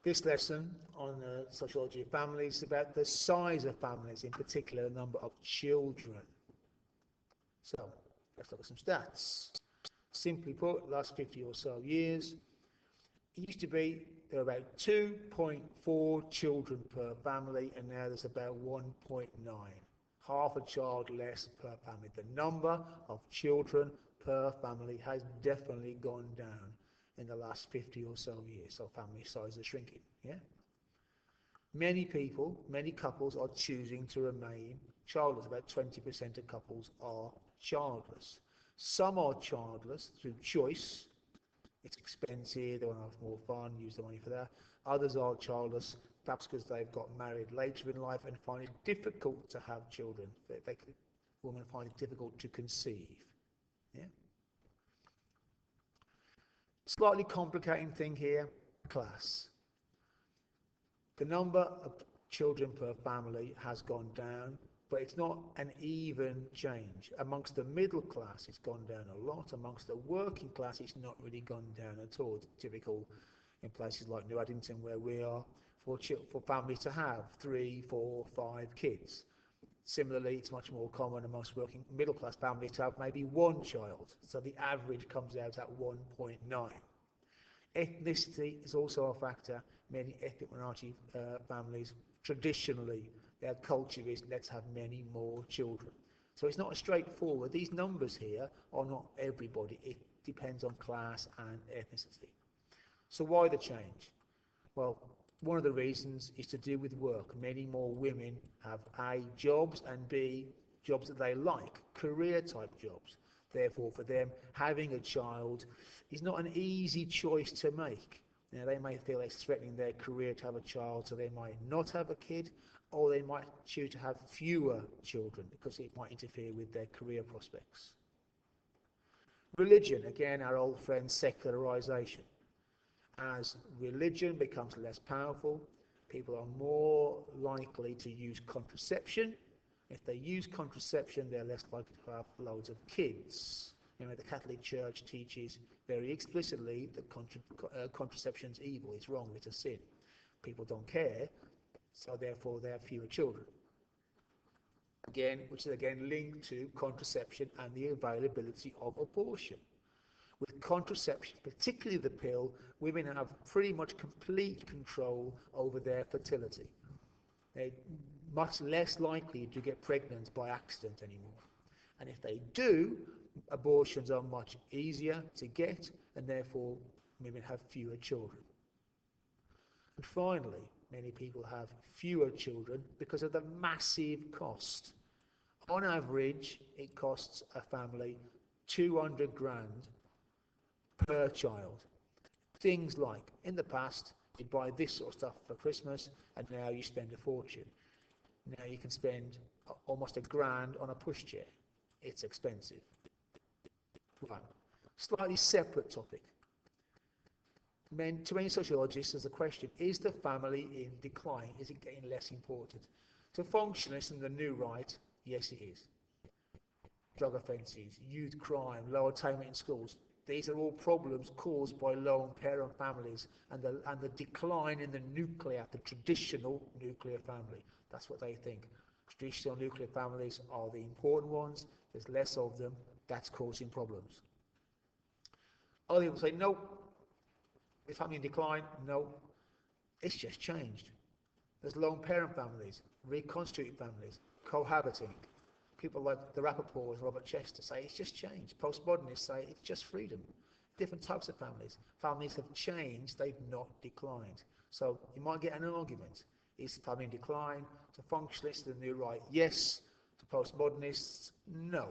This lesson on the sociology of families is about the size of families, in particular the number of children. So let's look at some stats. Simply put, last 50 or so years, it used to be there were about 2.4 children per family, and now there's about 1.9. Half a child less per family. The number of children per family has definitely gone down in the last 50 or so years. So family size is shrinking. Yeah. Many people, many couples are choosing to remain childless. About 20% of couples are childless. Some are childless through choice. It's expensive, they want to have more fun, use the money for that. Others are childless, perhaps because they've got married later in life and find it difficult to have children. Women find it difficult to conceive. Yeah. Slightly complicating thing here, class. The number of children per family has gone down, but it's not an even change. Amongst the middle class, it's gone down a lot. Amongst the working class, it's not really gone down at all. It's typical in places like New Addington, where we are, for families to have 3, 4, 5 kids. Similarly, it's much more common amongst working middle class families to have maybe one child. So the average comes out at 1.9. Ethnicity is also a factor. Many ethnic minority families, traditionally, their culture is let's have many more children. So it's not as straightforward. These numbers here are not everybody. It depends on class and ethnicity. So why the change? Well, one of the reasons is to do with work. Many more women have A, jobs, and B, jobs that they like, career type jobs. Therefore, for them, having a child is not an easy choice to make. Now, they may feel it's threatening their career to have a child, so they might not have a kid, or they might choose to have fewer children because it might interfere with their career prospects. Religion, again, our old friend secularization. As religion becomes less powerful, people are more likely to use contraception. If they use contraception, they're less likely to have loads of kids. You know, the Catholic Church teaches very explicitly that contraception's evil, it's wrong, it's a sin. People don't care, so therefore they have fewer children. Again, which is again linked to contraception and the availability of abortion. With contraception, particularly the pill, women have pretty much complete control over their fertility. They're much less likely to get pregnant by accident anymore. And if they do, abortions are much easier to get, and therefore women have fewer children. And finally, many people have fewer children because of the massive cost. On average, it costs a family 200 grand per child. Things like, in the past, you'd buy this sort of stuff for Christmas, and now you spend a fortune. Now you can spend almost a grand on a pushchair. It's expensive. Right. Slightly separate topic. To many sociologists, there's a question, is the family in decline? Is it getting less important? To functionalists in the new right, yes it is. Drug offences, youth crime, low attainment in schools. These are all problems caused by lone parent families and the decline in the traditional nuclear family. That's what they think. Traditional nuclear families are the important ones. There's less of them. That's causing problems. Other people say, no, is family in decline? No, it's just changed. There's lone parent families, reconstituted families, cohabiting. People like the Rappaports and Robert Chester say it's just changed. Postmodernists say it's just freedom. Different types of families. Families have changed, they've not declined. So you might get an argument. Is family in decline? To functionalists, the new right, yes. To postmodernists, no.